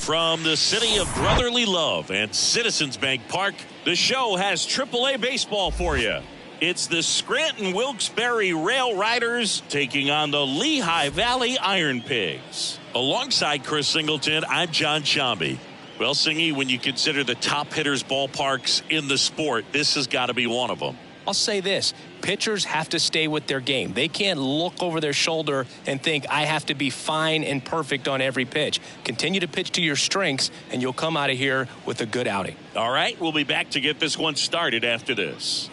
From the city of brotherly love and Citizens Bank Park, the show has AAA baseball for you. It's the Scranton Wilkes-Barre Railriders taking on the Lehigh Valley Ironpigs. Alongside Chris Singleton, I'm John Chambi. Well, Singy, when you consider the top hitters ballparks in the sport, this has got to be one of them. I'll say this. Pitchers have to stay with their game. They can't look over their shoulder and think, I have to be fine and perfect on every pitch. Continue to pitch to your strengths, and you'll come out of here with a good outing. All right, we'll be back to get this one started after this.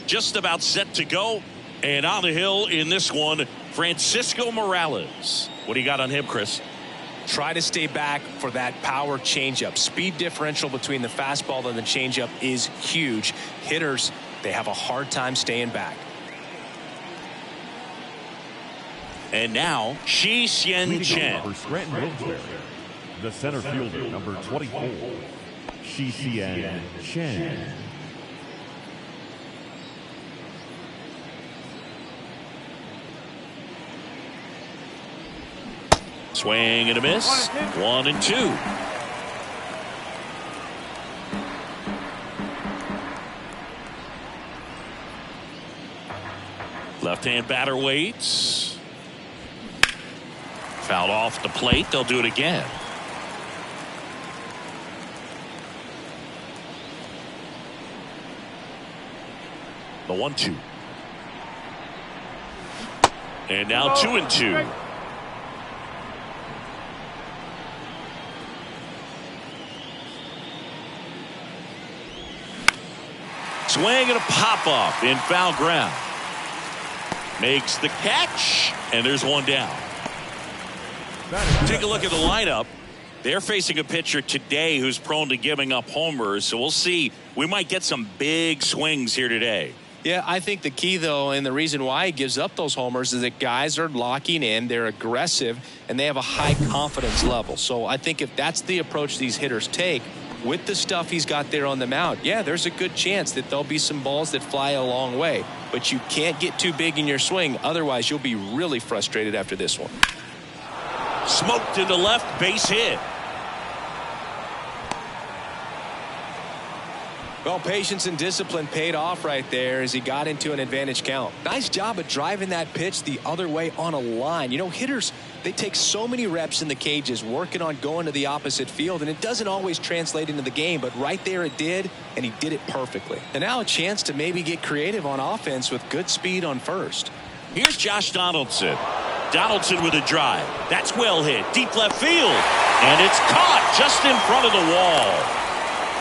Just about set to go. And on the hill in this one, Francisco Morales. What do you got on him, Chris? Try to stay back for that power changeup. Speed differential between the fastball and the changeup is huge. Hitters, they have a hard time staying back. And now, Shi Hsien Chen. For Scranton Wilkes-Barre, the center fielder, number 24, Shi Hsien Chen. Swing and a miss. 1-2. Left-hand batter waits. Fouled off the plate. They'll do it again. The 1-2. And now 2-2. Swing and a pop-up in foul ground. Makes the catch, and there's one down. Take a look at the lineup. They're facing a pitcher today who's prone to giving up homers, so we'll see. We might get some big swings here today. Yeah, I think the key, though, and the reason why he gives up those homers is that guys are locking in, they're aggressive, and they have a high confidence level. So I think if that's the approach these hitters take, with the stuff he's got there on the mound, yeah, there's a good chance that there'll be some balls that fly a long way. But you can't get too big in your swing. Otherwise, you'll be really frustrated after this one. Smoked into left, base hit. Well, patience and discipline paid off right there as he got into an advantage count. Nice job of driving that pitch the other way on a line. You know, hitters, they take so many reps in the cages working on going to the opposite field, and it doesn't always translate into the game, but right there it did, and he did it perfectly. And now a chance to maybe get creative on offense with good speed on first. Here's Josh Donaldson. Donaldson with a drive. That's well hit. Deep left field. And it's caught just in front of the wall.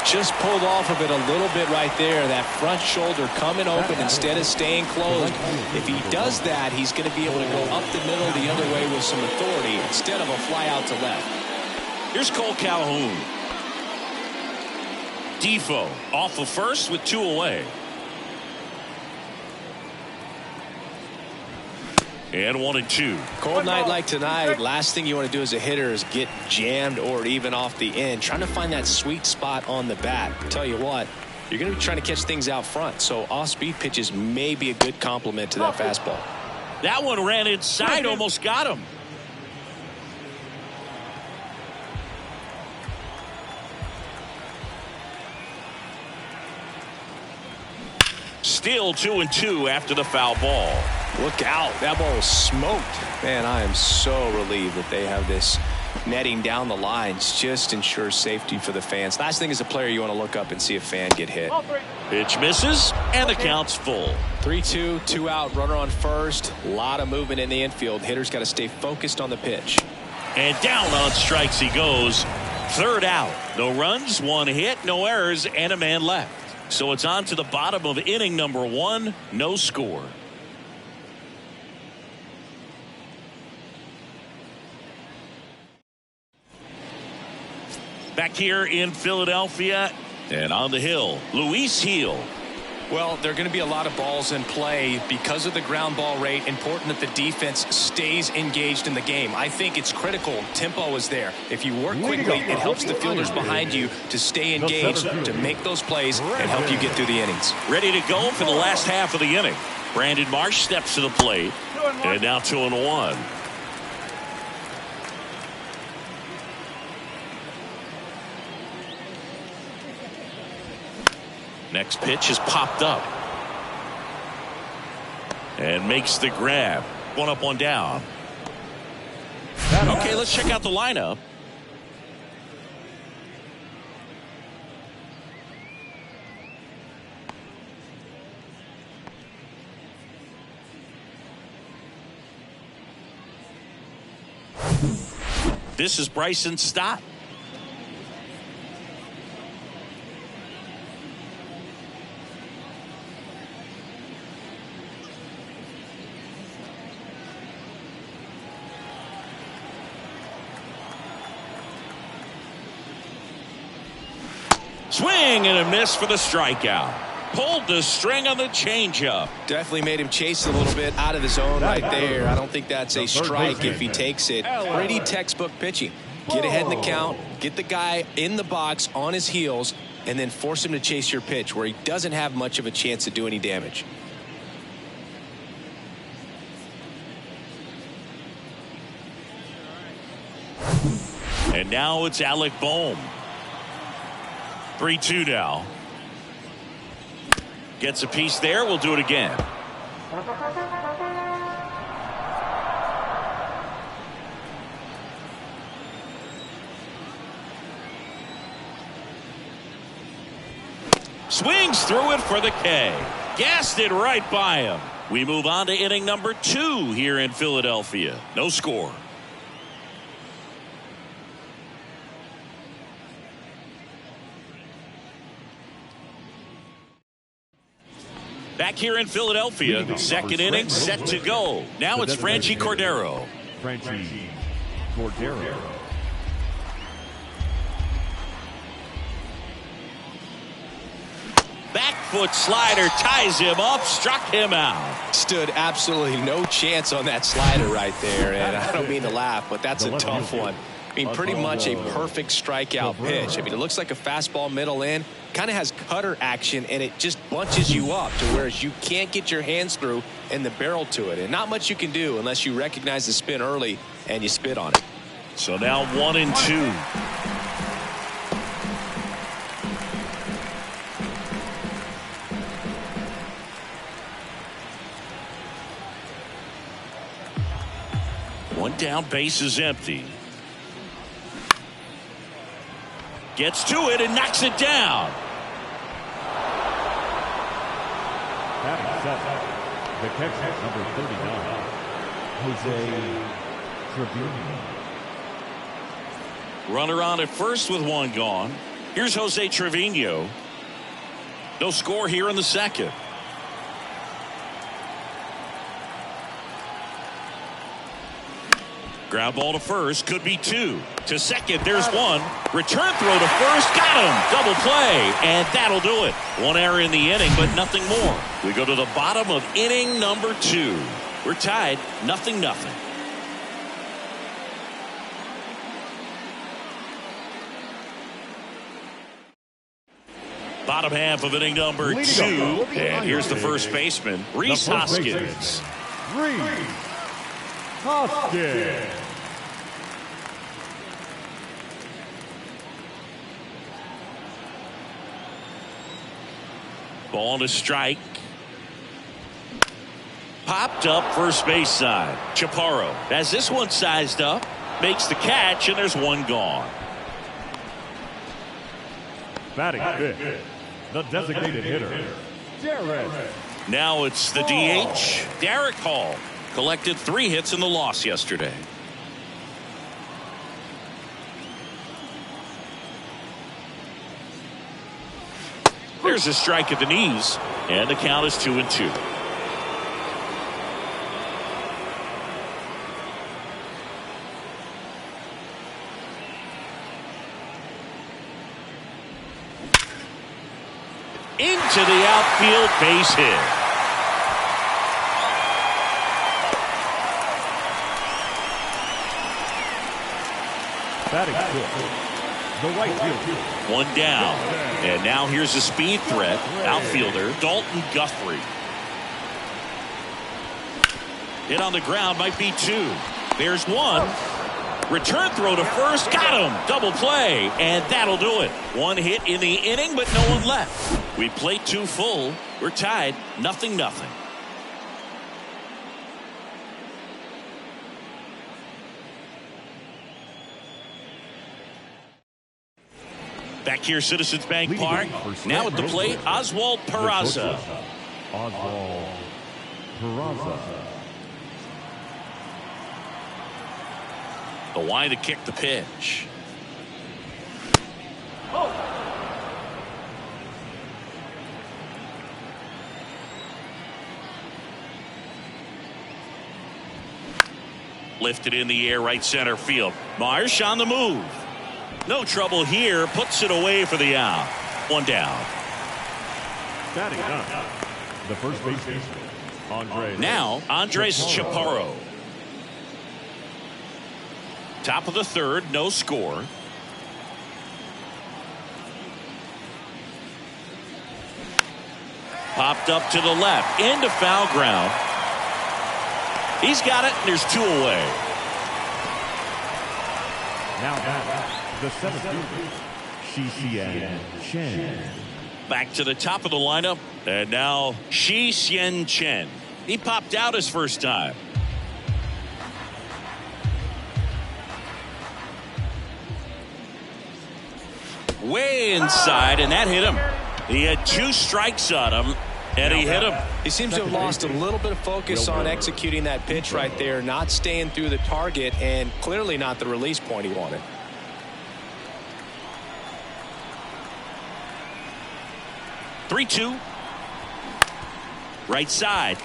Just pulled off of it a little bit right there. That front shoulder coming open instead of staying closed. If he does that, he's going to be able to go up the middle the other way with some authority instead of a fly out to left. Here's Cole Calhoun. Defoe off of first with 2 away. And 1-2. Cold night like tonight, last thing you want to do as a hitter is get jammed or even off the end. Trying to find that sweet spot on the bat. Tell you what, you're going to be trying to catch things out front. So off-speed pitches may be a good complement to that fastball. That one ran inside, almost got him. Still 2-2 after the foul ball. Look out. That ball was smoked. Man, I am so relieved that they have this netting down the lines. Just ensures safety for the fans. Last thing as a player, you want to look up and see a fan get hit. Pitch misses, and the count's full. 3-2, 2 out, runner on first. A lot of movement in the infield. Hitters got to stay focused on the pitch. And down on strikes he goes. Third out. No runs, 1 hit, no errors, and a man left. So it's on to the bottom of inning number 1. No score. Back here in Philadelphia and on the hill, Luis Gil. Well, there are going to be a lot of balls in play because of the ground ball rate. Important that the defense stays engaged in the game. I think it's critical. Tempo is there. If you work quickly, it helps the fielders behind you to stay engaged, to make those plays, and help you get through the innings. Ready to go for the last half of the inning. Brandon Marsh steps to the plate. And now 2-1. Next pitch is popped up. And makes the grab. One up, one down. Okay, let's check out the lineup. This is Bryson Stott. Swing and a miss for the strikeout. Pulled the string on the changeup. Definitely made him chase a little bit out of the zone right there. I don't think that's a strike if he takes it. Pretty textbook pitching. Get ahead in the count, get the guy in the box on his heels, and then force him to chase your pitch where he doesn't have much of a chance to do any damage. And now it's Alec Bohm. 3-2 now. Gets a piece there. We'll do it again. Swings through it for the K. Gassed it right by him. We move on to inning number 2 here in Philadelphia. No score. Back here in Philadelphia, second inning set to go. Now it's Franchy Cordero. Franchy Cordero. Back foot slider ties him up, struck him out. Stood absolutely no chance on that slider right there. And I don't mean to laugh, but that's a tough one. I mean, pretty much a perfect strikeout pitch. I mean, it looks like a fastball middle in. Kind of has cutter action, and it just bunches you up to whereas you can't get your hands through and the barrel to it. And not much you can do unless you recognize the spin early and you spit on it. So now 1-2. One down, base is empty. Gets to it and knocks it down. Batting seven, the catcher, number 39, Jose Trevino. Runner on at first with one gone. Here's Jose Trevino. No score here in the second. Ground ball to first, could be 2. To second, there's 1. Return throw to first, got him. Double play, and that'll do it. One error in the inning, but nothing more. We go to the bottom of inning number 2. We're tied, 0-0. Bottom half of inning number 2. And here's the first baseman, Rhys Hoskins. Rhys Hoskins. Ball to strike. Popped up first base side. Chaparro has this one sized up. Makes the catch, and there's one gone. Batting fifth, the designated hitter, Derek. Now it's the DH, Derek Hall. Collected 3 hits in the loss yesterday. There's a strike at the knees, and the count is 2-2. Into the outfield, base hit. Batting fifth, the right fielder. One down. And now here's a speed threat. Outfielder Dalton Guthrie. Hit on the ground, might be 2. There's 1. Return throw to first, got him. Double play, and that'll do it. 1 hit in the inning, but no one left. We played 2 full. We're tied 0-0. Back here, Citizens Bank Park. Now at the plate, Oswald Peraza. Oswald Peraza. The wind to kick the pitch. Lifted in the air, right center field. Marsh on the move. No trouble here. Puts it away for the out. 1 down. Batting up, the first baseman, Andres. Now, Andres Chaparro. Top of the 3rd, no score. Popped up to the left, into foul ground. He's got it, and there's 2 away. Now back, the center fielder, Shi-Hsien Chen. Back to the top of the lineup, and now Shi-Hsien Chen. He popped out his first time. Way inside, and that hit him. He had 2 strikes on him, and he hit him. He seems to have lost a little bit of focus on executing that pitch right there, not staying through the target, and clearly not the release point he wanted. Three-two. Right side.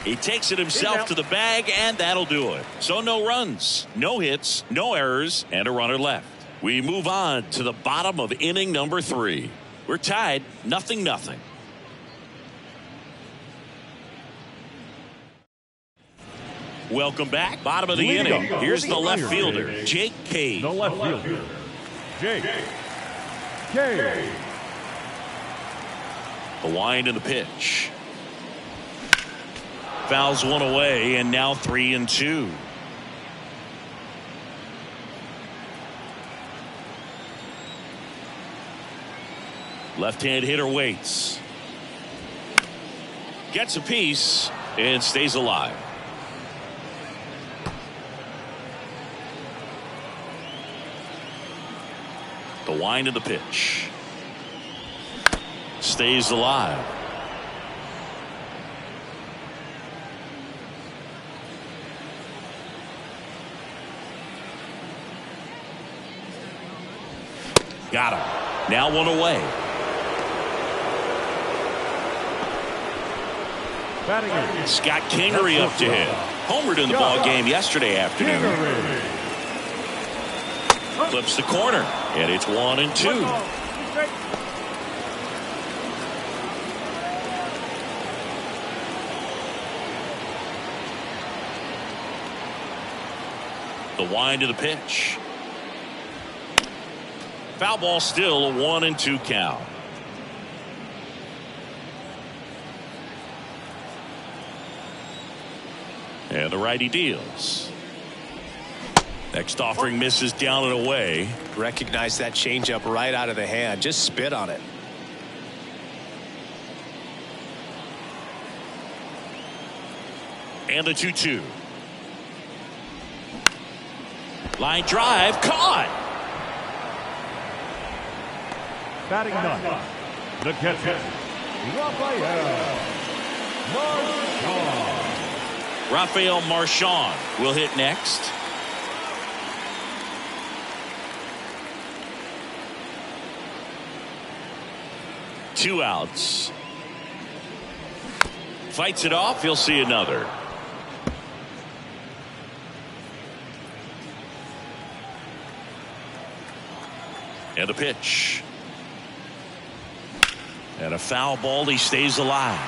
He takes it himself to the bag, and that'll do it. So no runs, no hits, no errors, and a runner left. We move on to the bottom of inning number 3. We're tied 0-0. Welcome back. Bottom of the inning. Here's the left fielder, Jake Cade. The left fielder, Jake Cade. The wind and the pitch. Fouls 1 away, and now 3-2. Left-hand hitter waits. Gets a piece and stays alive. The wind of the pitch. Stays alive. Got him. Now 1 away. Scott Kingery up to hit. Homered in the ball game yesterday afternoon. Flips the corner, and it's 1-2. The wind of the pitch. Foul ball, still a 1-2 count. And the righty deals. Next offering misses down and away. Recognize that changeup right out of the hand. Just spit on it. And the 2-2. Line drive, caught. Batting ninth, the catcher, Rafael Marchand will hit next. Two outs. Fights it off. He'll see another. And a pitch. And a foul ball. He stays alive.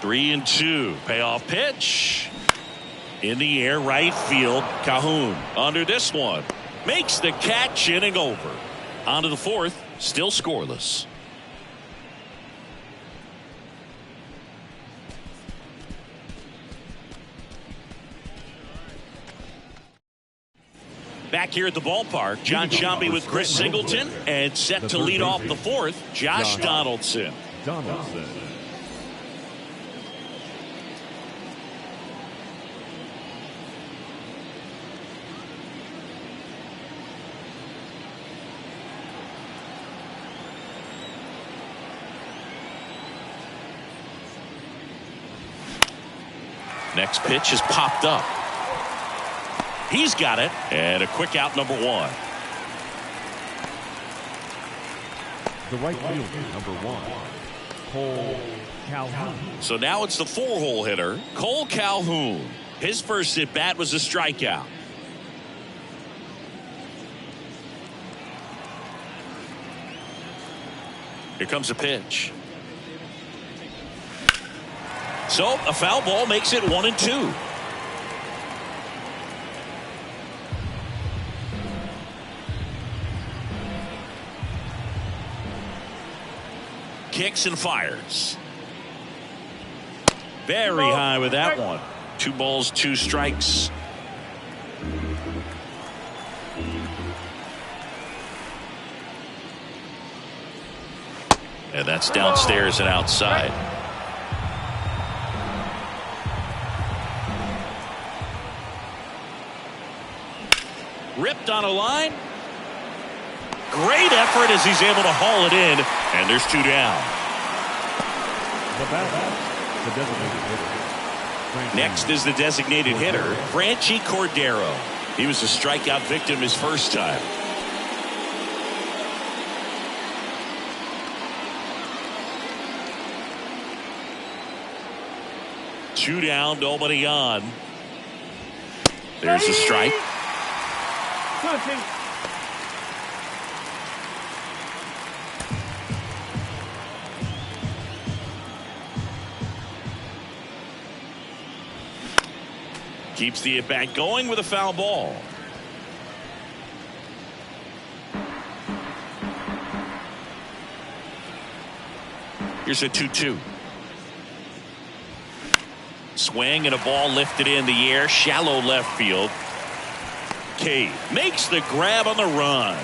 Three and two. Payoff pitch. In the air, right field. Cahoon under this one. Makes the catch, inning over. On to the fourth. Still scoreless. back here at the ballpark. John Sciambi with Chris Singleton, and set to lead off the fourth, Josh Donaldson. Next pitch is popped up. He's got it, and a quick out, number one. The right fielder, number one, Cole Calhoun. So now it's the four-hole hitter, Cole Calhoun. His first at-bat was a strikeout. Here comes a pitch. So a foul ball makes it 1-2. Kicks and fires. Very high with that one. 2 balls, 2 strikes. And that's downstairs and outside. Ripped on a line. Great effort as he's able to haul it in, and there's 2 down. Next is the designated hitter, Franchi Cordero. He was a strikeout victim his first time. Two down, nobody on. There's a strike. Keeps the at-bat going with a foul ball. Here's a 2-2. Swing and a ball lifted in the air, shallow left field. Cade makes the grab on the run.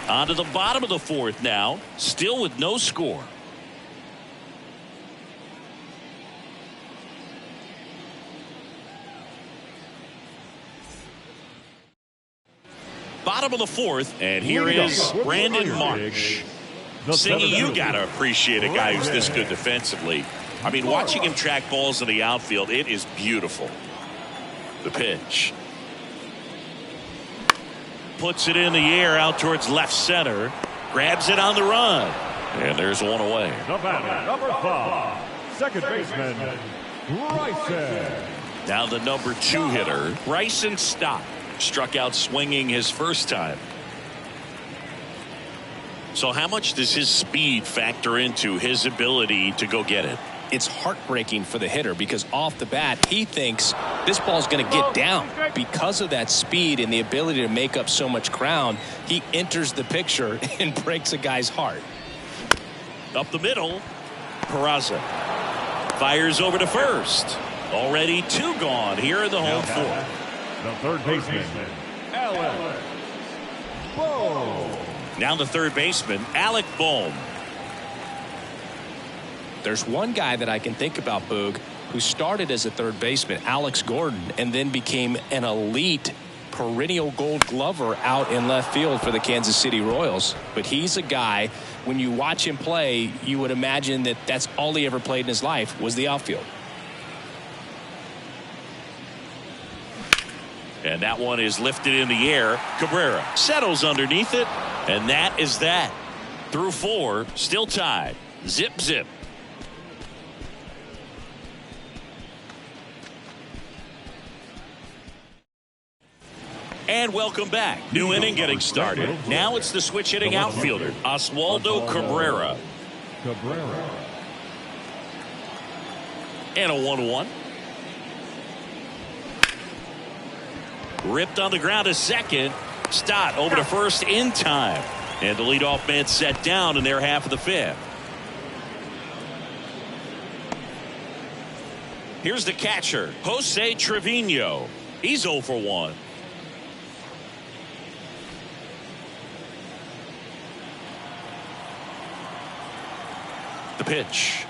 On to the bottom of the fourth now, still with no score. Bottom of the fourth, and here is Brandon Marsh. Singy, you gotta appreciate a guy who's this good defensively. I mean, watching him track balls in the outfield, it is beautiful. The pitch. Puts it in the air out towards left center. Grabs it on the run. And there's one away. The batter, number 5, second baseman, Bryson. Now the number 2 hitter, Bryson Stott. Struck out swinging his first time. So how much does his speed factor into his ability to go get it? It's heartbreaking for the hitter because off the bat he thinks this ball's going to get down. Because of that speed and the ability to make up so much ground, he enters the picture and breaks a guy's heart. Up the middle, Peraza fires over to first. Already 2 gone here in the home fourth. The third baseman, Alec Bohm. Now the third baseman, Alec Bohm. There's one guy that I can think about, Boog, who started as a third baseman, Alex Gordon, and then became an elite perennial Gold Glover out in left field for the Kansas City Royals. But he's a guy, when you watch him play, you would imagine that that's all he ever played in his life was the outfield. And that one is lifted in the air. Cabrera settles underneath it, and that is that. Through 4, still tied. Zip, zip. And welcome back. New inning getting started. Now it's the switch hitting outfielder, Oswaldo Cabrera. And a 1-1. Ripped on the ground to second. Stott over to first in time. And the leadoff man set down in their half of the 5th. Here's the catcher, Jose Trevino. He's 0 for 1. pitch.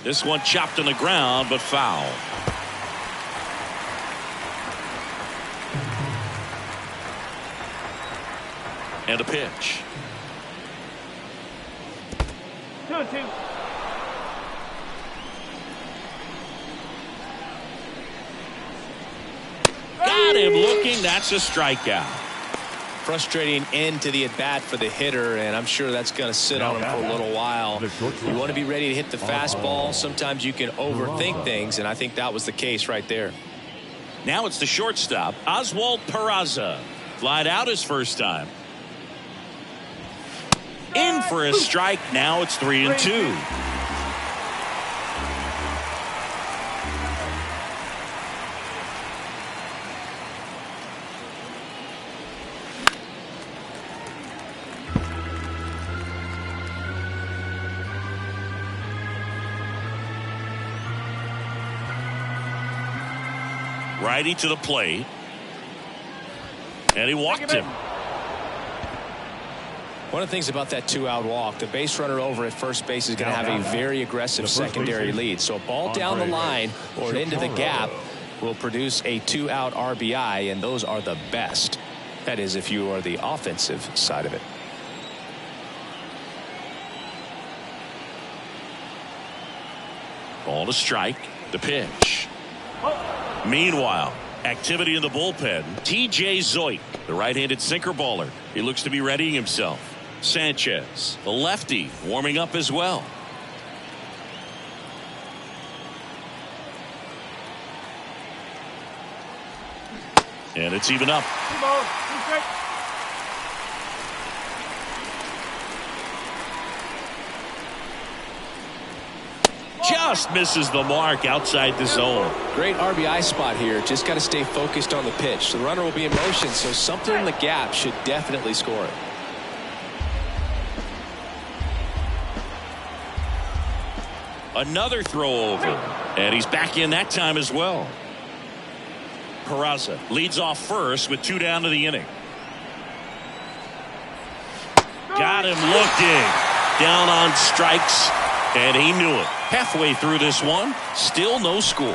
This one chopped on the ground, but foul. And a pitch. 2-2. Got him looking. That's a strikeout. Frustrating end to the at-bat for the hitter, and I'm sure that's going to sit on him for a little while. You want to be ready to hit the fastball. Sometimes you can overthink things, and I think that was the case right there. Now it's the shortstop, Oswald Peraza. Flied out his first time. In for a strike. Now it's 3-2. Righty to the plate. And he walked him. One of the things about that 2-out walk, the base runner over at first base is going to have a very aggressive secondary lead. So a ball down the line or into the gap will produce a 2-out RBI, and those are the best. That is, if you are the offensive side of it. Ball to strike. The pitch. Meanwhile, activity in the bullpen. TJ Zoit, the right-handed sinker baller. He looks to be readying himself. Sanchez, the lefty, warming up as well. And it's even up. Just misses the mark outside the zone. Great RBI spot here. Just got to stay focused on the pitch. The runner will be in motion, so something in the gap should definitely score it. Another throw over, and he's back in that time as well. Peraza leads off first with 2 down to the inning. Got him looking. Down on strikes, and he knew it. Halfway through this one, still no score.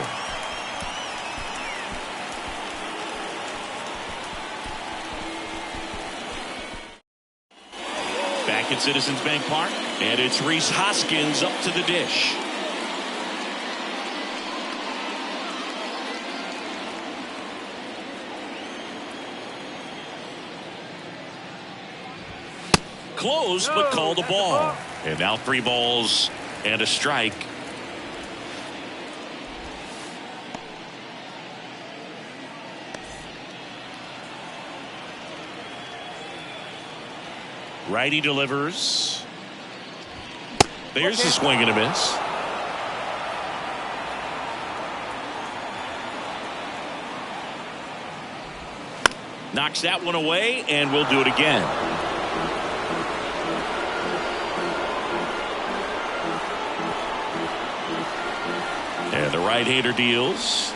Back at Citizens Bank Park, and it's Rhys Hoskins up to the dish. Close, but called a ball. And now 3 balls and a strike. Righty delivers. There's a swing and a miss. Knocks that one away, and we'll do it again. And the right-hander deals.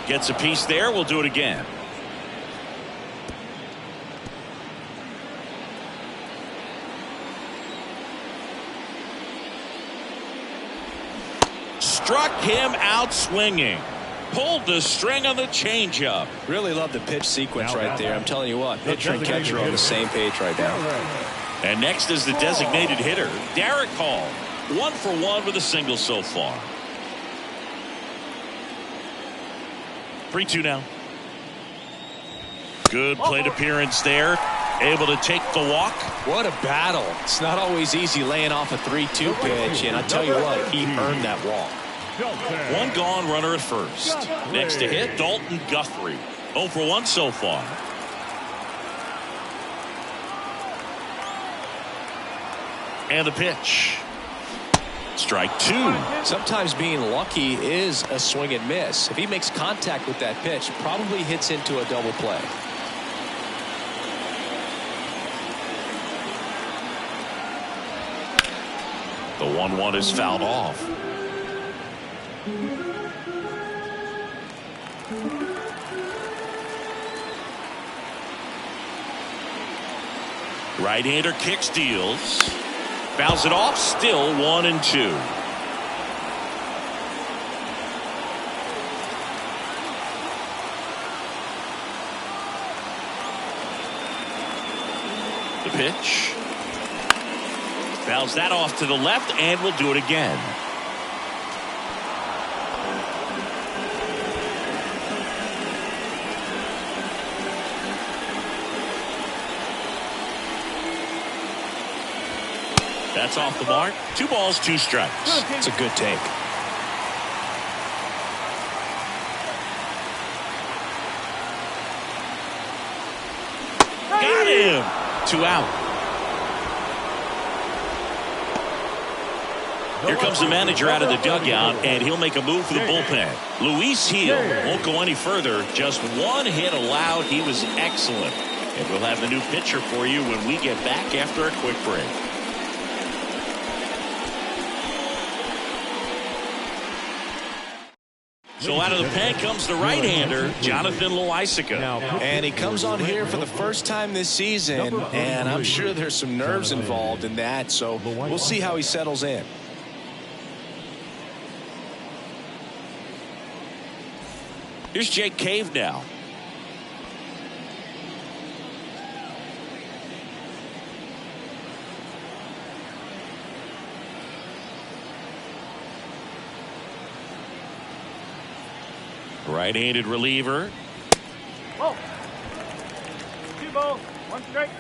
Gets a piece there. We'll do it again. Struck him out swinging. Pulled the string on the changeup. Really love the pitch sequence right there. I'm telling you what, pitcher and catcher are on the same page right now. And next is the designated hitter, Derek Hall. 1 for 1 with a single so far. 3-2 now. Good plate appearance there. Able to take the walk. What a battle. It's not always easy laying off a 3-2 pitch, and I tell you what, he earned that walk. 1 gone, runner at first. Next to hit, Dalton Guthrie. 0 for 1 so far. And the pitch. Strike 2. Sometimes being lucky is a swing and miss. If he makes contact with that pitch, probably hits into a double play. The 1-1 is fouled off. Right-hander kicks, deals. Fouls it off, still 1-2. The pitch. Fouls that off to the left, and we'll do it again. That's off the mark. 2 balls, 2 strikes. It's a good take. Got him. 2 out. Here comes the manager out of the dugout, and he'll make a move for the bullpen. Luis Heel won't go any further. Just 1 hit allowed. He was excellent. And we'll have the new pitcher for you when we get back after a quick break. So out of the pen comes the right-hander, Jonathan Loaisiga. And he comes on here for the first time this season, and I'm sure there's some nerves involved in that, so we'll see how he settles in. Here's Jake Cave now. Right-handed reliever. Oh. 2 balls, 1 strike.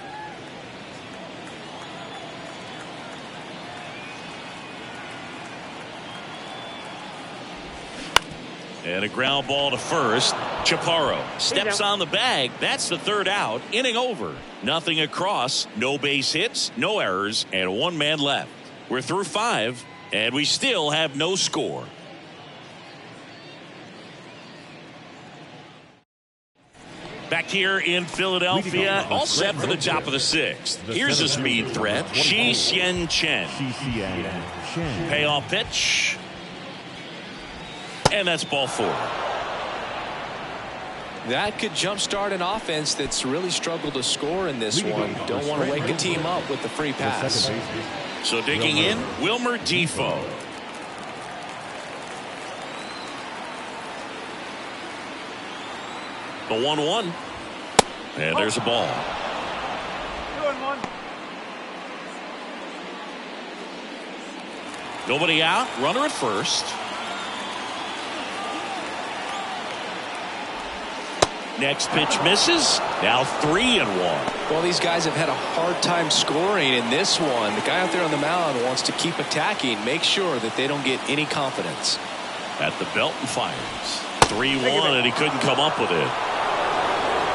And a ground ball to first. Chaparro steps on the bag. That's the 3rd out. Inning over. Nothing across. No base hits, no errors, and 1 man left. We're through 5, and we still have no score. Back here in Philadelphia, all set for the top of the 6th. Here's a speed threat. Shi-Hsien Chen. Payoff pitch. And that's ball 4. That could jumpstart an offense that's really struggled to score in this one. Don't want to wake a team up with the free pass. So digging in, Wilmer Defoe. The 1-1. And there's a ball. 2-1. Nobody out. Runner at first. Next pitch misses. Now 3-1. Well, these guys have had a hard time scoring in this one. The guy out there on the mound wants to keep attacking, make sure that they don't get any confidence. At the belt and fires. 3-1, and he couldn't come up with it.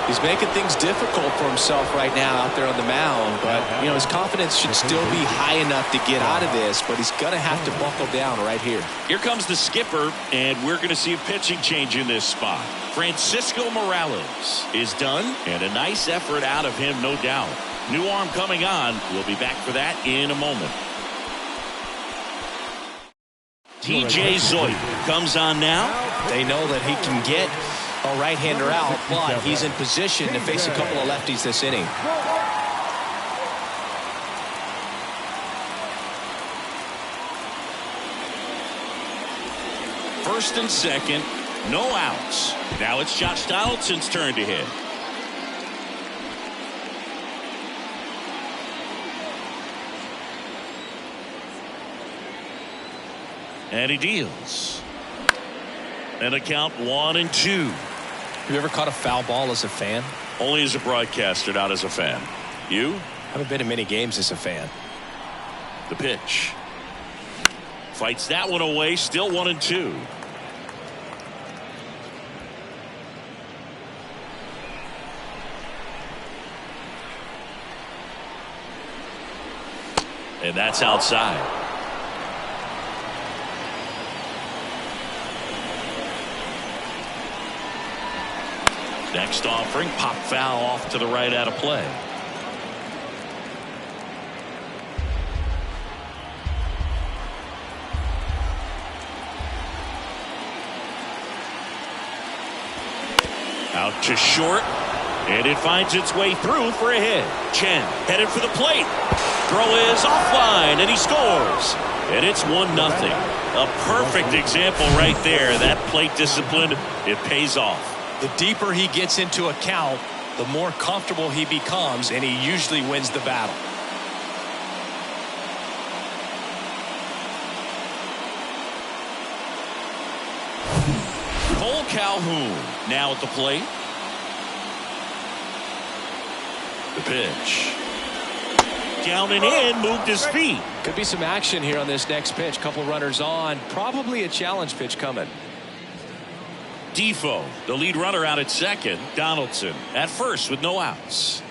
He's making things difficult for himself right now out there on the mound, but you know his confidence should still be high enough to get out of this, but he's going to have to buckle down right here. Here comes the skipper, and we're going to see a pitching change in this spot. Francisco Morales is done, and a nice effort out of him, no doubt. New arm coming on. We'll be back for that in a moment. TJ Zoid comes on now. They know that he can get a right-hander out, but he's in position to face a couple of lefties this inning. First and second, no outs. Now it's Josh Donaldson's turn to hit. And he deals. And a count 1-2. Have you ever caught a foul ball as a fan? Only as a broadcaster, not as a fan. You? Haven't been in many games as a fan. The pitch. Fights that one away, still 1-2. And that's outside. Next offering, pop foul off to the right out of play. Out to short. And it finds its way through for a hit. Chen headed for the plate. Throw is offline, and he scores. And it's 1-0. A perfect example right there. That plate discipline, it pays off. The deeper he gets into a count, the more comfortable he becomes, and he usually wins the battle. Cole Calhoun now at the plate. The pitch. Down and in, moved his feet. Could be some action here on this next pitch. Couple runners on. Probably a challenge pitch coming. Defoe, the lead runner, out at second. Donaldson at first with no outs.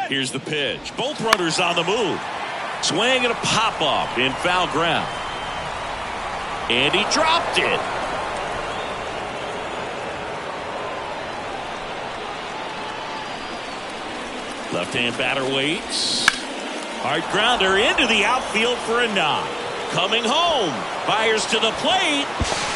Here's the pitch. Both runners on the move. Swing and a pop-up in foul ground. And he dropped it. Left-hand batter waits. Hard grounder into the outfield for a knock. Coming home. Fires to the plate.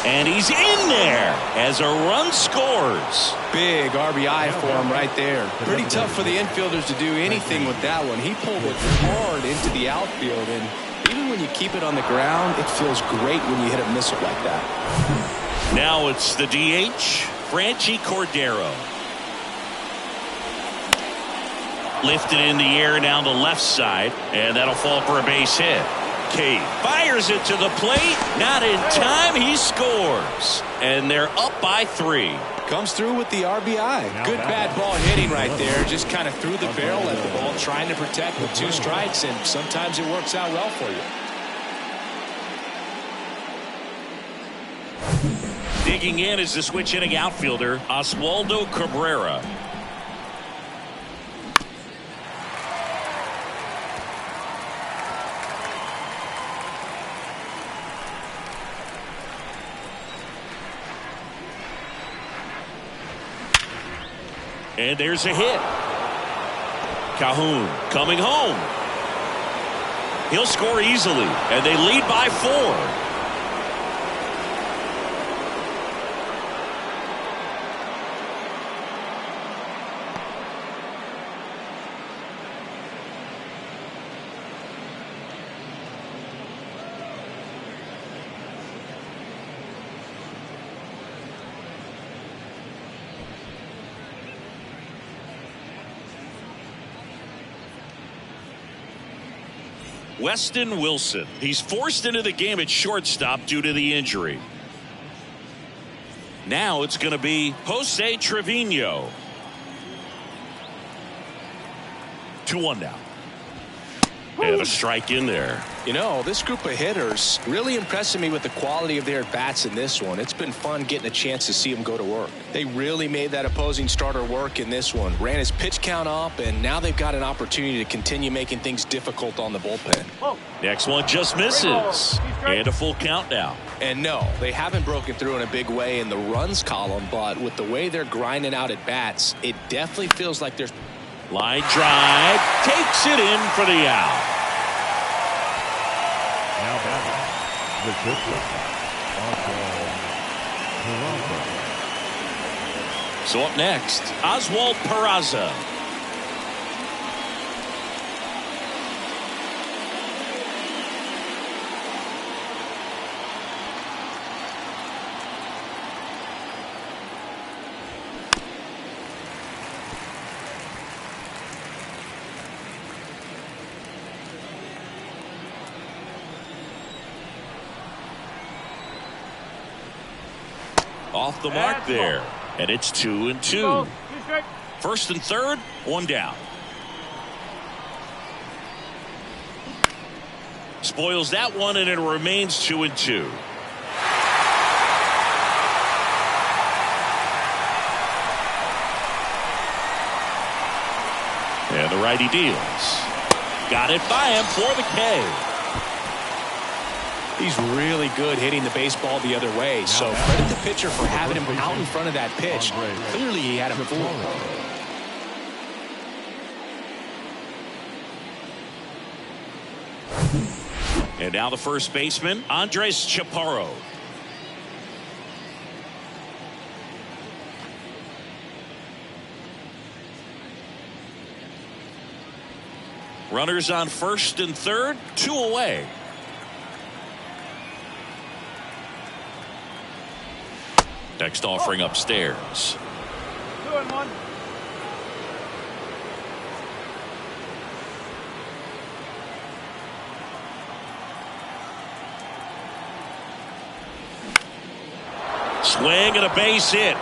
And he's in there as a run scores. Big RBI for him right there. Pretty tough for the infielders to do anything with that one. He pulled it hard into the outfield. And even when you keep it on the ground, it feels great when you hit a missile like that. Now it's the DH, Franchi Cordero. Lifted in the air down the left side, and that'll fall for a base hit. Cade fires it to the plate. Not in time. He scores. And they're up by 3. Comes through with the RBI. Good bad ball hitting right there. Just kind of threw the barrel at the ball, trying to protect with 2 strikes, and sometimes it works out well for you. Digging in is the switch hitting outfielder, Oswaldo Cabrera. And there's a hit. Calhoun coming home. He'll score easily, and they lead by 4. Weston Wilson. He's forced into the game at shortstop due to the injury. Now it's going to be Jose Trevino. 2-1 now. And a strike in there. You know, this group of hitters really impressing me with the quality of their at-bats in this one. It's been fun getting a chance to see them go to work. They really made that opposing starter work in this one. Ran his pitch count up, and now they've got an opportunity to continue making things difficult on the bullpen. Next one just misses. And a full count now. And no, they haven't broken through in a big way in the runs column, but with the way they're grinding out at bats, it definitely feels like there's... Line drive. Takes it in for the out. Now batting, the pitcher, Oswald Peraza. So up next, Oswald Peraza. Off the mark there, and it's 2-2. First and third, 1 down. Spoils that one, and it remains 2-2. And the righty deals. Got it by him for the K. He's really good hitting the baseball the other way. So credit the pitcher for having him out in front of that pitch. Clearly he had him fooled. And now the first baseman, Andres Chaparro. Runners on first and third, 2 away. Next offering upstairs. 2-1. Swing and a base hit.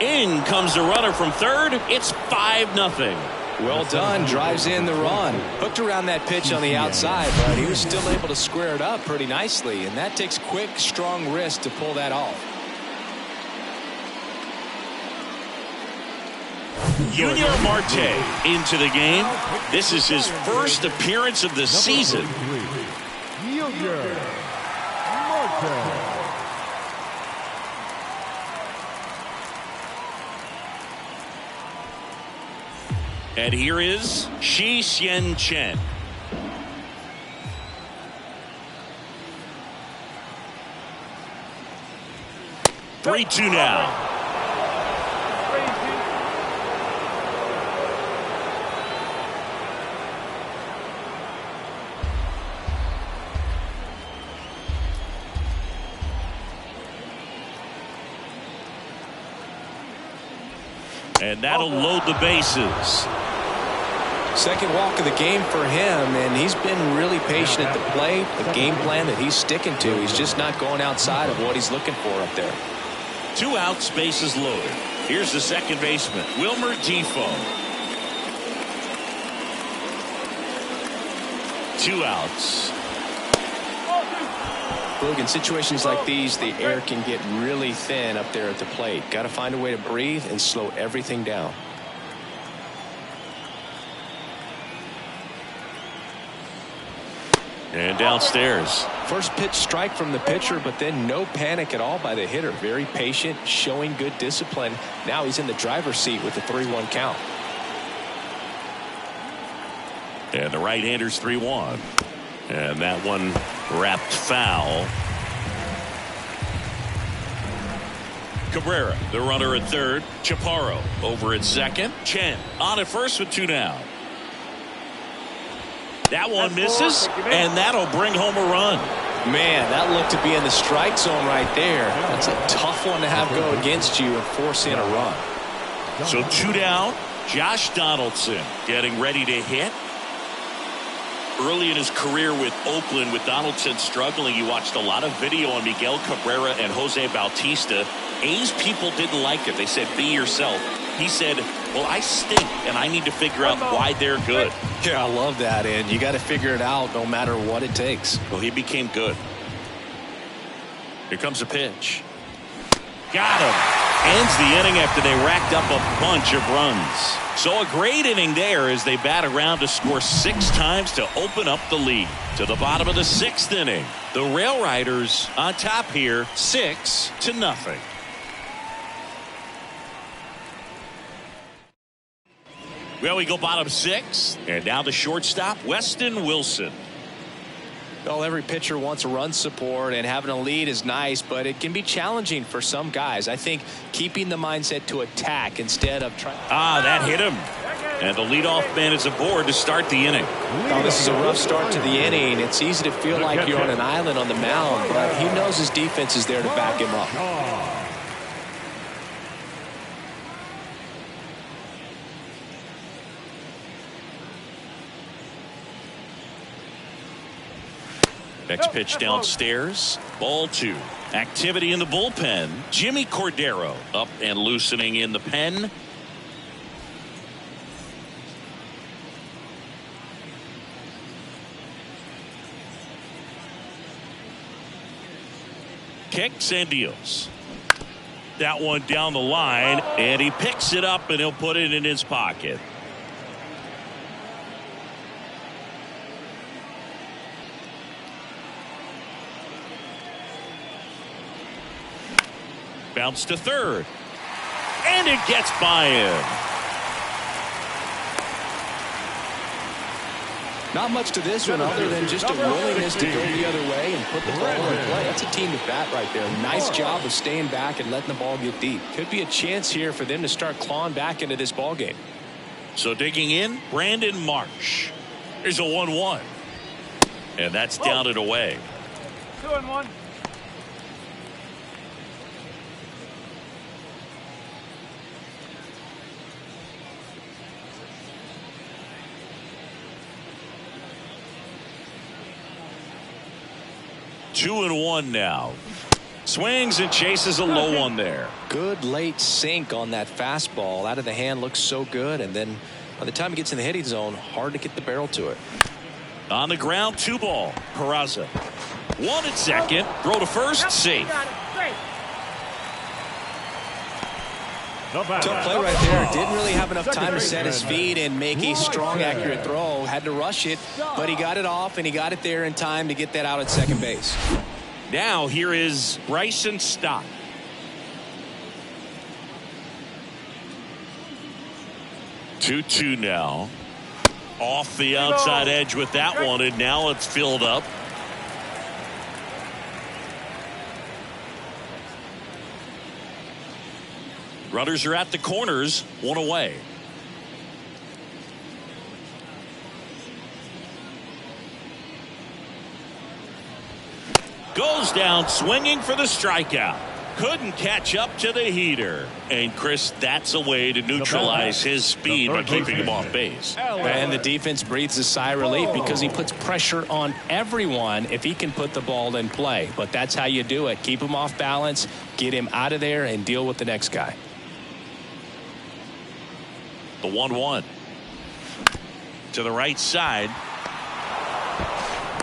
In comes the runner from third. It's 5-0. Well done. Drives in the run. Hooked around that pitch on the outside, but he was still able to square it up pretty nicely. And that takes quick, strong wrist to pull that off. Junior Marte into the game. This is his first appearance of the season. Junior Marte. And here is Shi-Hsien Chen. Three, 2 now. And that'll load the bases. Second walk of the game for him, and he's been really patient at the plate. The game plan that he's sticking to, he's just not going outside of what he's looking for up there. 2 outs, bases loaded. Here's the second baseman, Wilmer Defoe. 2 outs. Look, in situations like these, the air can get really thin up there at the plate. Got to find a way to breathe and slow everything down. And downstairs. First pitch strike from the pitcher, but then no panic at all by the hitter. Very patient, showing good discipline. Now he's in the driver's seat with the 3-1 count. And the right-hander's 3-1. And that one wrapped foul. Cabrera, the runner at third. Chaparro over at second. Chen on at first with 2 down. That one misses, and that'll bring home a run. Man, that looked to be in the strike zone right there. That's a tough one to have go against you and force in a run. So 2 down. Josh Donaldson getting ready to hit. Early in his career with Oakland, with Donaldson struggling, you watched a lot of video on Miguel Cabrera and Jose Bautista. A's people didn't like it. They said, be yourself. He said, well, I stink, and I need to figure out why they're good. Yeah, I love that, and you got to figure it out no matter what it takes. Well, he became good. Here comes a pitch. Got him. Ends the inning after they racked up a bunch of runs. So a great inning there as they bat around to score 6 times to open up the lead. To the bottom of the 6th inning. The Railriders on top here, 6-0. Well, we go bottom 6, and now the shortstop, Weston Wilson. Well, every pitcher wants run support, and having a lead is nice, but it can be challenging for some guys. I think keeping the mindset to attack instead of trying. That hit him. And the leadoff man is aboard to start the inning. Oh, this is a rough start to the inning. It's easy to feel like you're on an island on the mound, but he knows his defense is there to back him up. Next pitch downstairs. Ball 2. Activity in the bullpen. Jimmy Cordero up and loosening in the pen. Kicks and deals. That one down the line, and he picks it up and he'll put it in his pocket. Bounce to third. And it gets by him. Not much to this one other than just a willingness to go the other way and put the ball in play. That's a team to bat right there. Nice job of staying back and letting the ball get deep. Could be a chance here for them to start clawing back into this ball game. So digging in, Brandon Marsh. Here's a 1-1. And that's down and away. 2-1. Two and one now. Swings and chases a low one there. Good late sink on that fastball. Out of the hand, looks so good. And then by the time he gets in the hitting zone, hard to get the barrel to it. On the ground, 2-ball. Peraza. 1 at second. Throw to first. Safe. Tough play right there. Didn't really have enough time to set his feet and make a strong, accurate throw. Had to rush it, but he got it off, and he got it there in time to get that out at second base. Now here is Bryson Stott. Two now. Off the outside edge with that one, and now it's filled up. Runners are at the corners, 1 away. Goes down swinging for the strikeout. Couldn't catch up to the heater. And Chris, that's a way to neutralize his speed by keeping him off base. And the defense breathes a sigh of relief because he puts pressure on everyone if he can put the ball in play. But that's how you do it. Keep him off balance, get him out of there, and deal with the next guy. The 1-1 to the right side,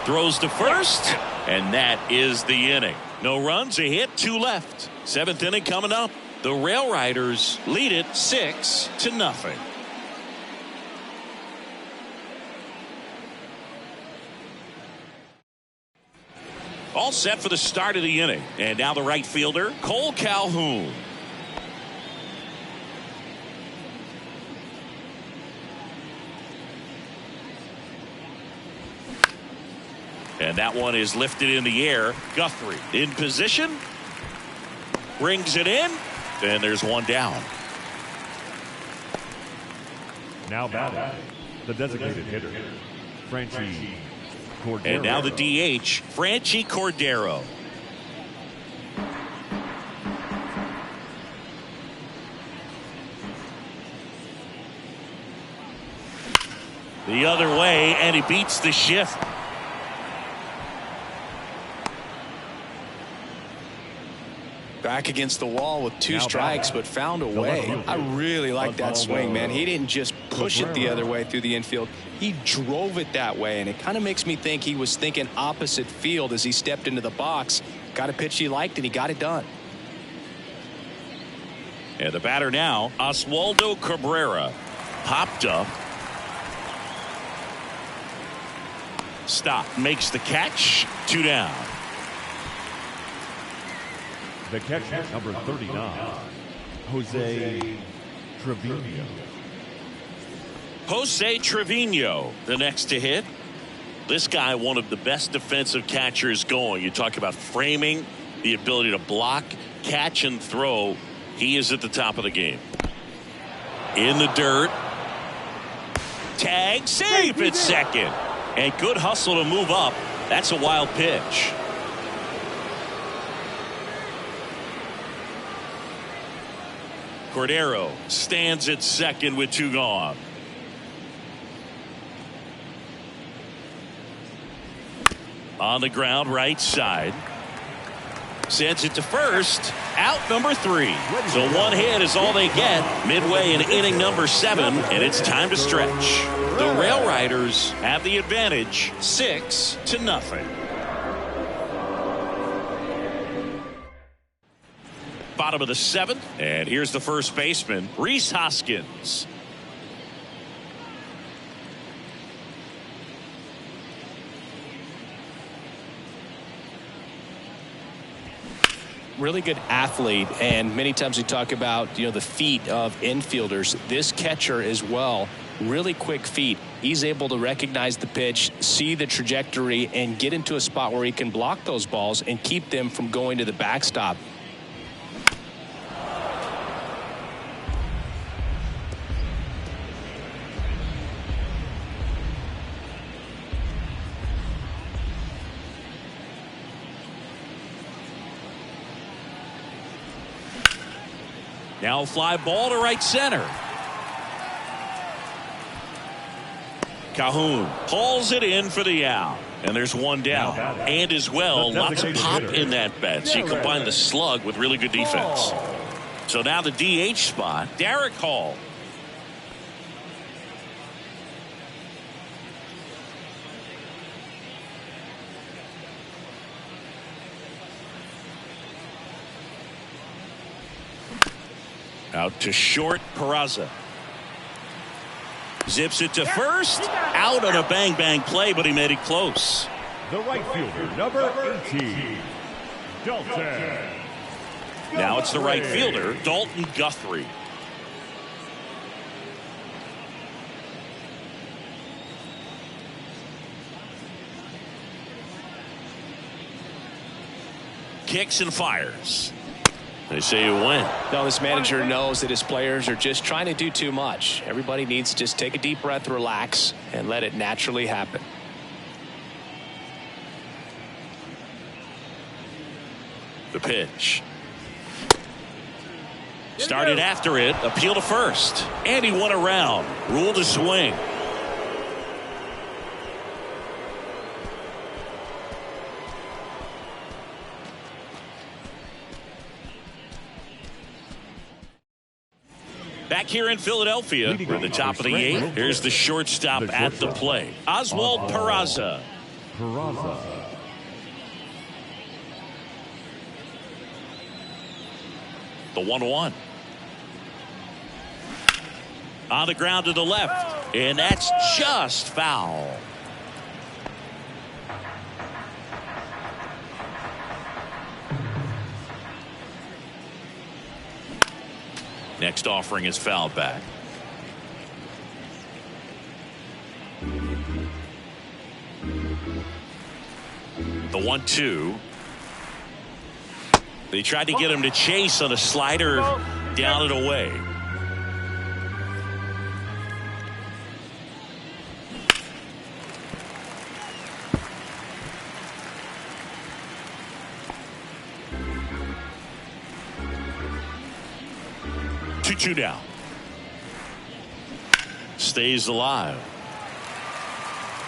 throws to first, and that is the inning. No runs, a hit, 2 left. 7th inning coming up. The Railriders lead it 6-0. All set for the start of the inning, and now the right fielder, Cole Calhoun. And that one is lifted in the air. Guthrie in position. Brings it in. And there's one down. Now batting, the designated hitter, Franchi Cordero. And now the DH, Franchi Cordero. The other way, and he beats the shift. Back against the wall with 2 strikes, but found a way. I really like that swing, man. He didn't just push it the other way through the infield. He drove it that way, and it kind of makes me think he was thinking opposite field as he stepped into the box. Got a pitch he liked, and he got it done. And the batter now, Oswaldo Cabrera. Popped up. Stop. Makes the catch. 2 down. The catcher, number 39, Jose Trevino. Jose Trevino, the next to hit. This guy, one of the best defensive catchers going. You talk about framing, the ability to block, catch, and throw. He is at the top of the game. In the dirt. Tag, safe at second. And good hustle to move up. That's a wild pitch. Cordero stands at second with 2 gone. On the ground, right side. Sends it to first. Out number 3. So 1 hit is all they get midway in inning number 7, and it's time to stretch. The Railriders have the advantage 6-0. Bottom of the 7th, and here's the first baseman, Rhys Hoskins. Really good athlete, and many times we talk about the feet of infielders. This catcher as well, really quick feet. He's able to recognize the pitch, see the trajectory, and get into a spot where he can block those balls and keep them from going to the backstop. Now fly ball to right center. Calhoun hauls it in for the out. And there's one down. And as well, lots of pop in that bat. So you combine the slug with really good defense. So now the DH spot, Derek Hall. Out to short, Peraza. Zips it to first. Out on a bang-bang play, but he made it close. The right fielder, number 18, Dalton. Now it's the right fielder, Dalton Guthrie. Kicks and fires. They say you win. No, this manager knows that his players are just trying to do too much. Everybody needs to just take a deep breath, relax, and let it naturally happen. The pitch. Started after it. Appeal to first. And he won around. Rule to swing. Back here in Philadelphia, we're at the top of the 8th. Here's the shortstop at the plate, Oswald Peraza. The 1-1. On the ground to the left, and that's just foul. Next offering is fouled back. The 1-2. They tried to get him to chase on a slider, down and away. Two down. Stays alive.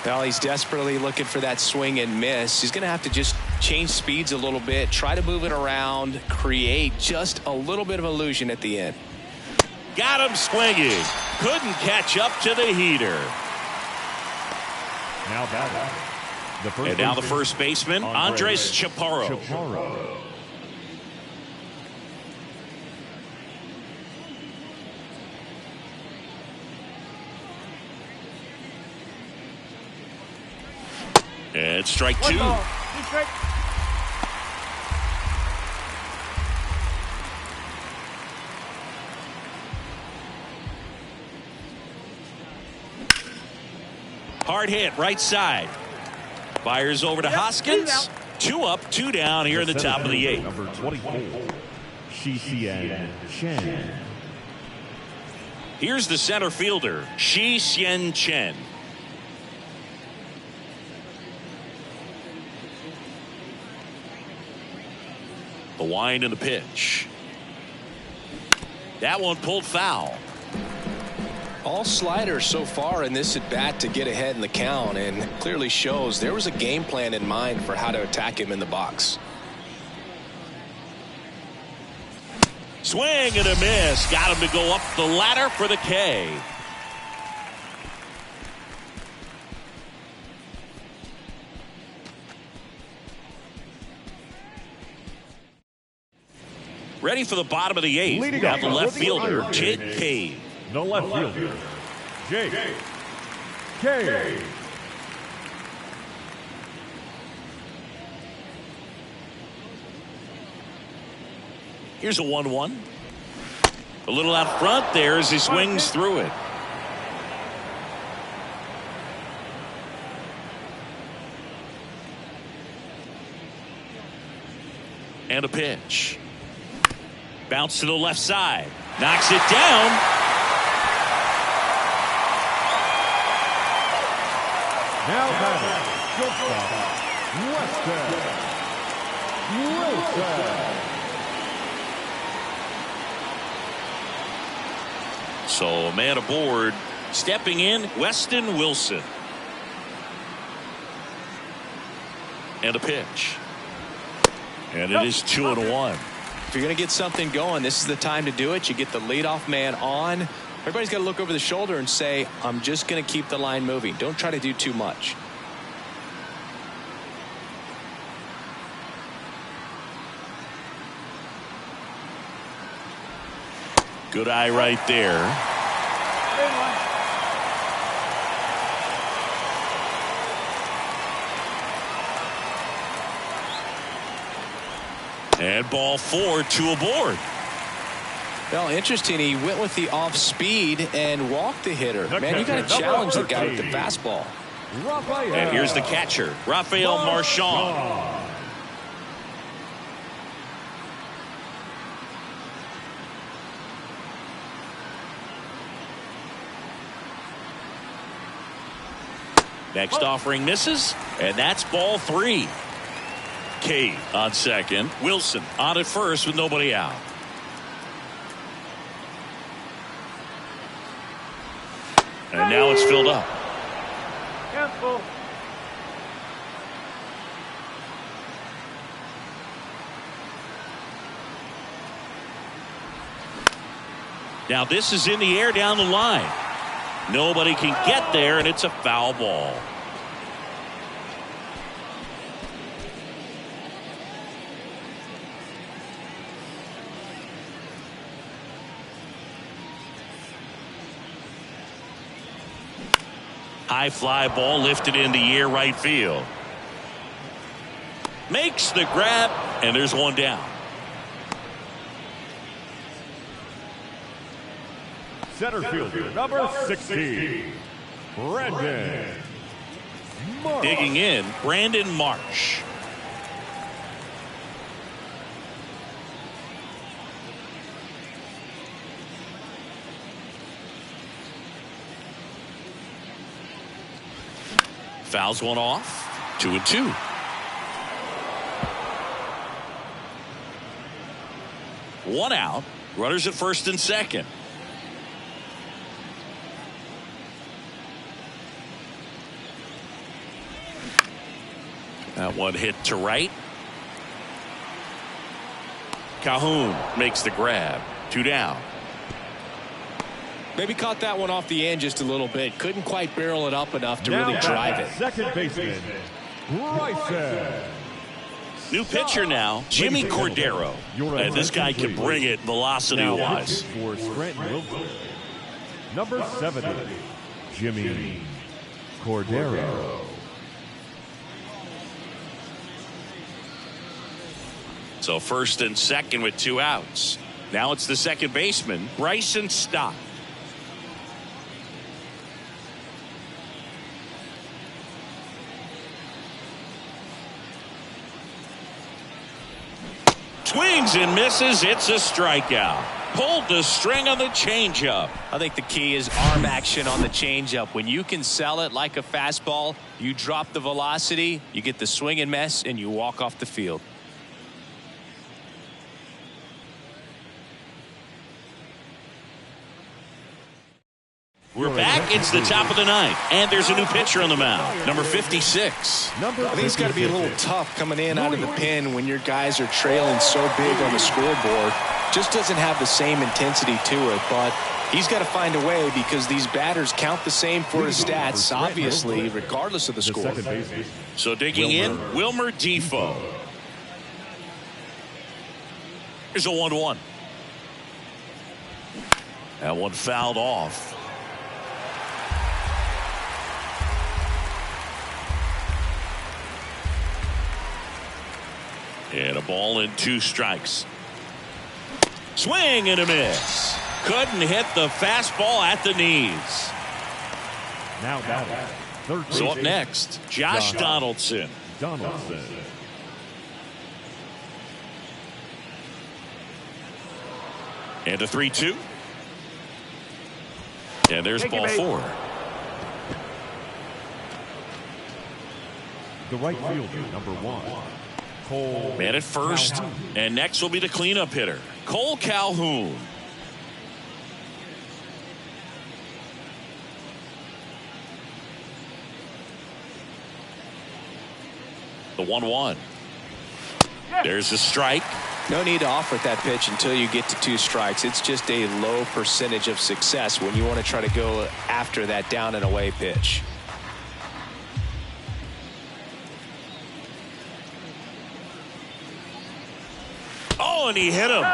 Well, he's desperately looking for that swing and miss. He's going to have to just change speeds a little bit, try to move it around, create just a little bit of illusion at the end. Got him swinging. Couldn't catch up to the heater. Now batting. And now the first baseman, Andres Chaparro. And strike 2. Hard hit, right side. Fires over to Hoskins. 2 up, 2 down here in the top of the 8th. Number 24, Shi-Hsien Chen. Here's the center fielder, Shi-Hsien Chen. The wind and the pitch. That one pulled foul. All sliders so far in this at bat to get ahead in the count, and clearly shows there was a game plan in mind for how to attack him in the box. Swing and a miss. Got him to go up the ladder for the K. Ready for the bottom of the 8th. Now the left fielder, Jake Cave. The left fielder, Jake Cave. Here's a 1-1. A little out front there as he swings through it. And a pitch. Bounce to the left side. Knocks it down. Now batting, shortstop, Weston Wilson. So a man aboard. Stepping in, Weston Wilson. And a pitch. And it is 2-1. If you're going to get something going, this is the time to do it. You get the leadoff man on. Everybody's got to look over the shoulder and say, I'm just going to keep the line moving. Don't try to do too much. Good eye right there. And ball 4, 2 aboard. Well, interesting. He went with the off speed and walked the hitter. Man, you got to challenge the guy with the fastball. And here's the catcher, Rafael Marchand. Next offering misses, and that's ball 3. Cade on second. Wilson on at first with nobody out. And now it's filled up. Cancel. Now this is in the air down the line. Nobody can get there, and it's a foul ball. High fly ball lifted in the air right field. Makes the grab, and there's one down. Center fielder, number 16, Brandon Marsh. Digging in, Brandon Marsh. Fouls one off. 2-2. One out. Runners at first and second. That one hit to right. Calhoun makes the grab. 2 down. Maybe caught that one off the end just a little bit. Couldn't quite barrel it up enough to really drive it. Second baseman, Bryson. New pitcher now, Jimmy Cordero. And this guy can bring it velocity-wise. For Scranton Wilkes, number 70, Jimmy Cordero. So first and second with 2 outs. Now it's the second baseman, Bryson Stott. Swings and misses. It's a strikeout. Pulled the string on the changeup. I think the key is arm action on the changeup. When you can sell it like a fastball, you drop the velocity, you get the swing and miss, and you walk off the field. We're back. It's the top of the ninth, and there's a new pitcher on the mound, number 56. I think it's got to be a little tough coming in out of the pen when your guys are trailing so big on the scoreboard. Just doesn't have the same intensity to it, but he's got to find a way because these batters count the same for his stats, obviously, regardless of the score. So digging in, Wilmer Defoe. Here's a 1-1. That one fouled off. And a ball and 2 strikes. Swing and a miss. Couldn't hit the fastball at the knees. Now batting, third So up base, next, Josh Donaldson. Donaldson. And a 3-2. And there's ball 4. The right fielder, number 1, Cole. Man at first. Calhoun. And next will be the cleanup hitter, Cole Calhoun. The 1-1. There's a strike. No need to offer that pitch until you get to 2 strikes. It's just a low percentage of success when you want to try to go after that down and away pitch. Oh, and he hit him.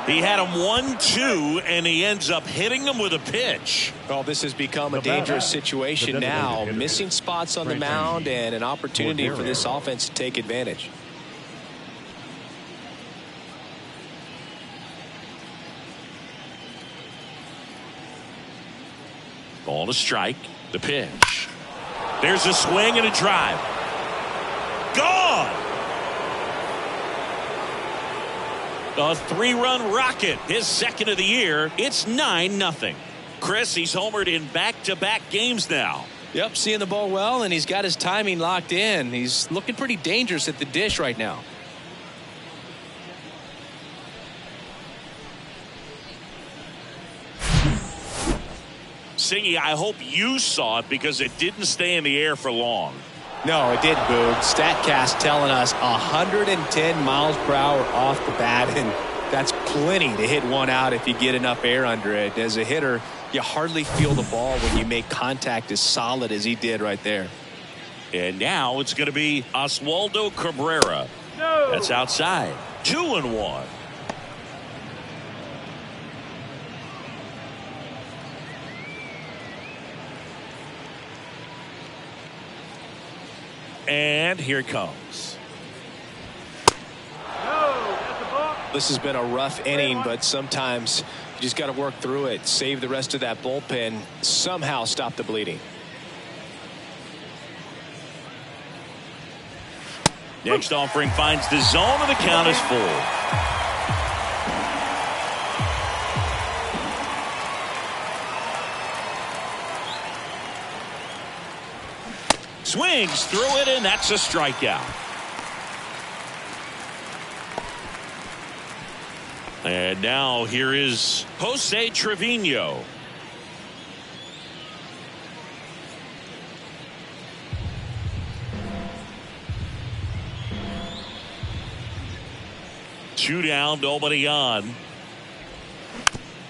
He had him 1-2, and he ends up hitting him with a pitch. Well, this has become a dangerous situation now. Missing spots on the mound and an opportunity for this offense to take advantage. Ball to strike. The pitch. There's a swing and a drive. Gone! A 3-run rocket, his second of the year. It's 9-0. Chris, he's homered in back-to-back games now. Yep, seeing the ball well, and he's got his timing locked in. He's looking pretty dangerous at the dish right now. Singy, I hope you saw it because it didn't stay in the air for long. No, it didn't, Boog. StatCast telling us 110 miles per hour off the bat, and that's plenty to hit one out if you get enough air under it. As a hitter, you hardly feel the ball when you make contact as solid as he did right there. And now it's going to be Oswaldo Cabrera. No. That's outside. 2-1. And here it comes. No, that's a ball. This has been a rough inning, but sometimes you just got to work through it, save the rest of that bullpen, somehow stop the bleeding. Next offering finds the zone, and the count is full. Swings through it, and that's a strikeout. And now here is Jose Trevino. Two down, nobody on.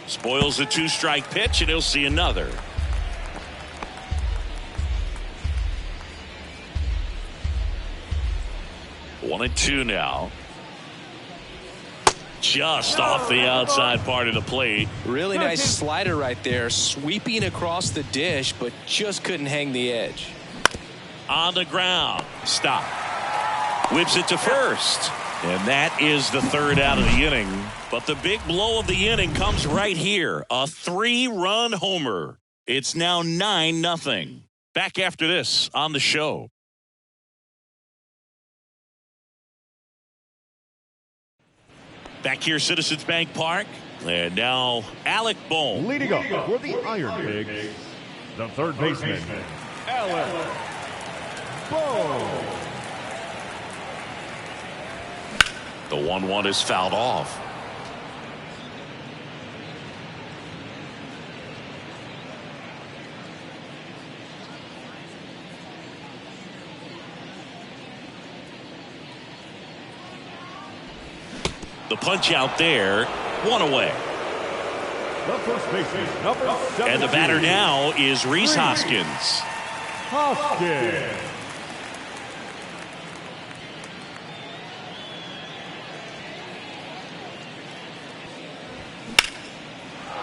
Spoils the 2-strike pitch, and he'll see another. One and two now. Just off the outside part of the plate. Really nice slider right there, sweeping across the dish, but just couldn't hang the edge. On the ground. Stop. Whips it to first. And that is the third out of the inning. But the big blow of the inning comes right here. A 3-run homer. It's now 9-0. Back after this on the show. Back here, Citizens Bank Park. And now Alec Bohm. Leading up for the Ironpigs, the third baseman, Alec Bohm. The 1-1 is fouled off. The punch out there, one away. The first baseman, number 17. And the batter now is Rhys Hoskins. Hoskins.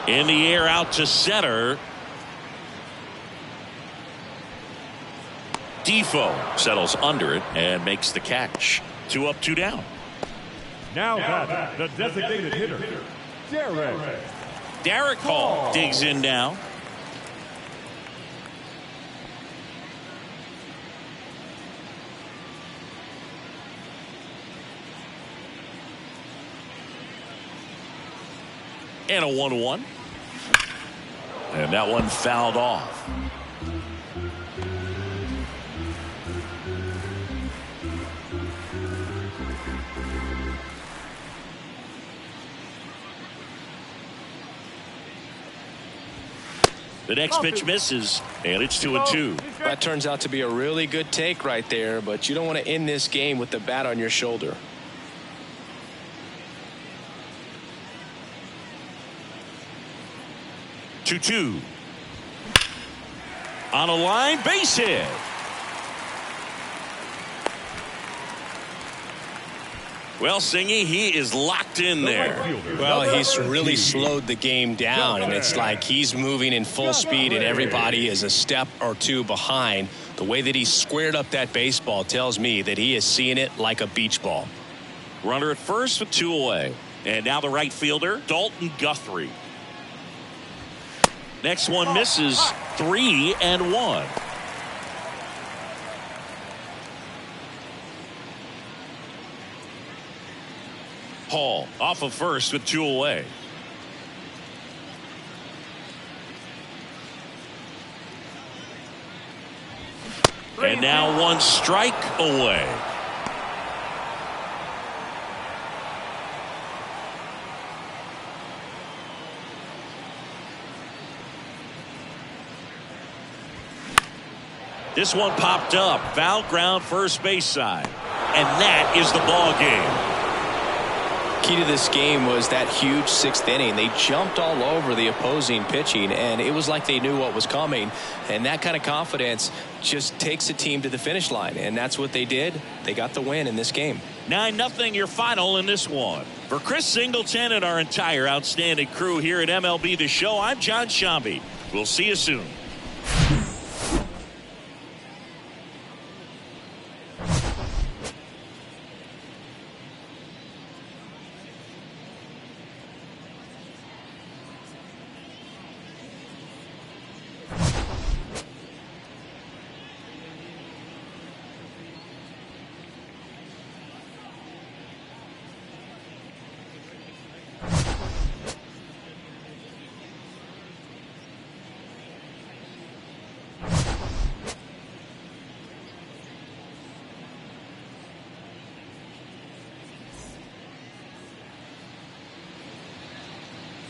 In the air out to center. Defoe settles under it and makes the catch. 2 up, 2 down. Now that the designated hitter, Derek Hall digs in now. And a 1-1. And that one fouled off. The next pitch misses, and it's 2-2. That turns out to be a really good take right there, but you don't want to end this game with the bat on your shoulder. Two. On a line, base hit. Well, Singy, he is locked in there. Well, he's really slowed the game down, and it's like he's moving in full speed, and everybody is a step or two behind. The way that he squared up that baseball tells me that he is seeing it like a beach ball. Runner at first with 2 away. And now the right fielder, Dalton Guthrie. Next one misses, 3-1. Hall off of first with 2 away. And now 1 strike away. This one popped up, foul ground first base side, and that is the ball game. Key to this game was that huge 6th inning. They jumped all over the opposing pitching, and it was like they knew what was coming. And that kind of confidence just takes a team to the finish line, and that's what they did. They got the win in this game. 9-0 your final in this one. For Chris Singleton and our entire outstanding crew here at MLB The Show, I'm John Shambi. We'll see you soon.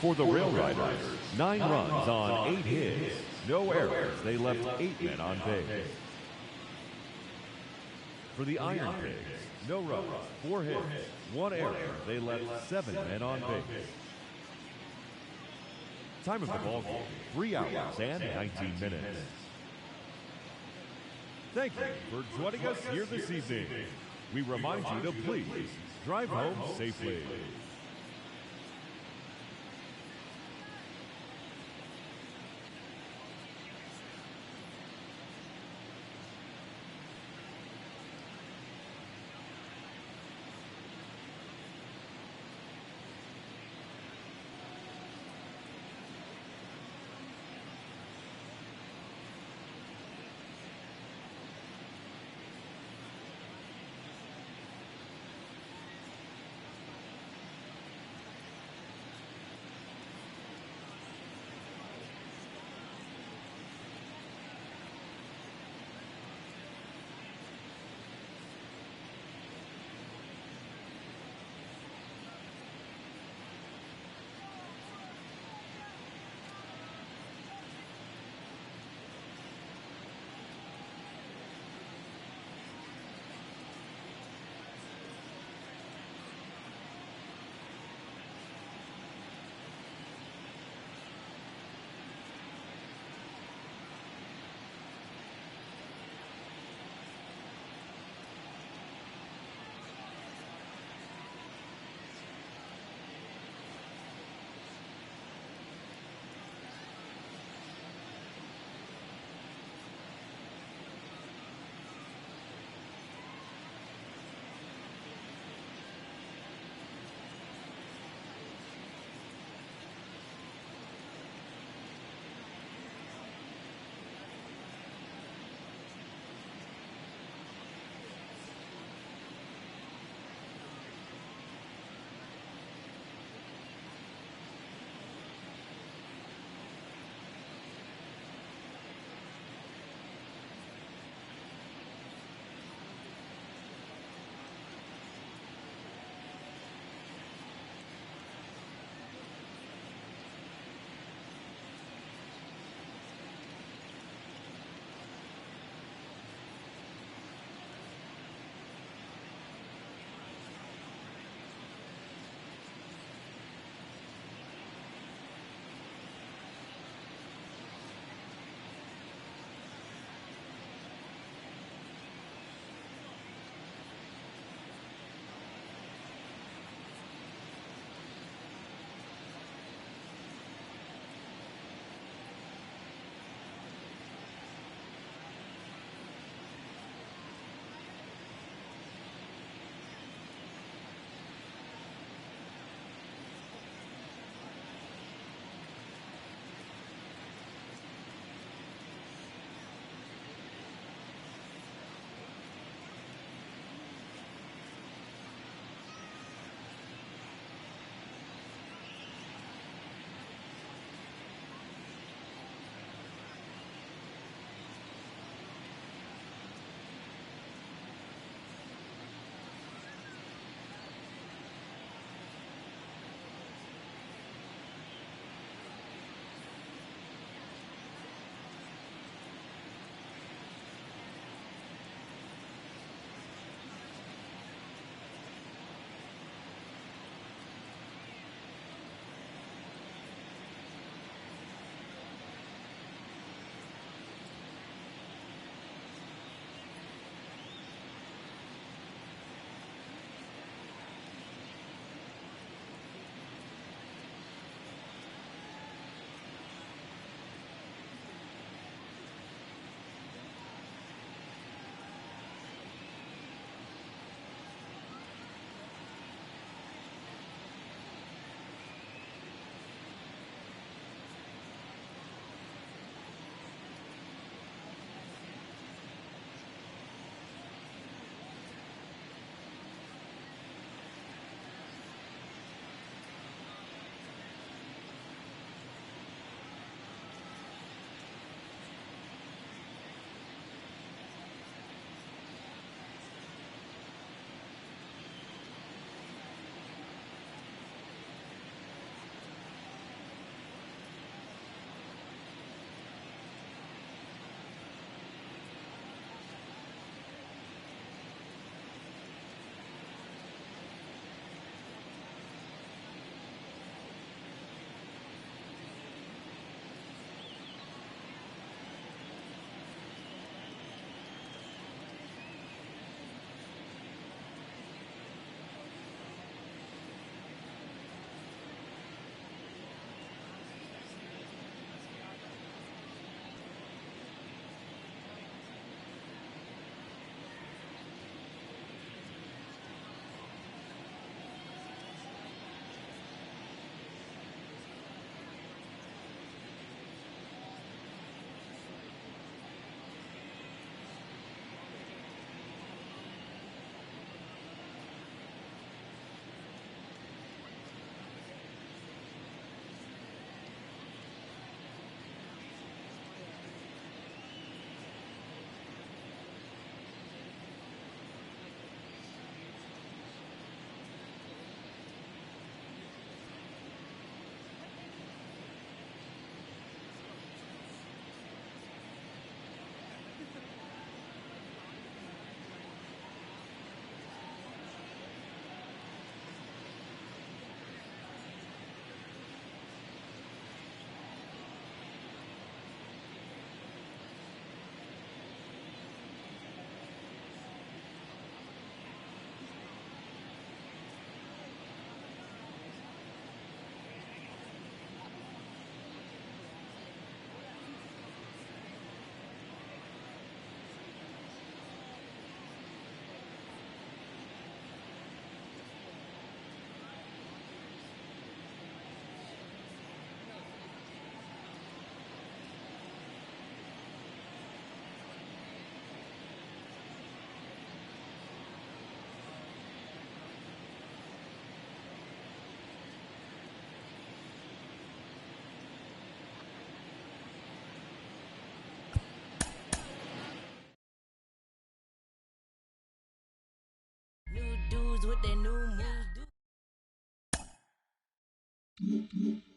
For the Railriders, 9 runs on 8 hits, no errors. They left 8 men on base. For the Ironpigs, no runs, 4 hits, 1 error. They left 7 men on base. Time of the ball game, 3 hours and 19 minutes. Thank you for joining us here this evening. We remind you to please drive home safely. with their new moves.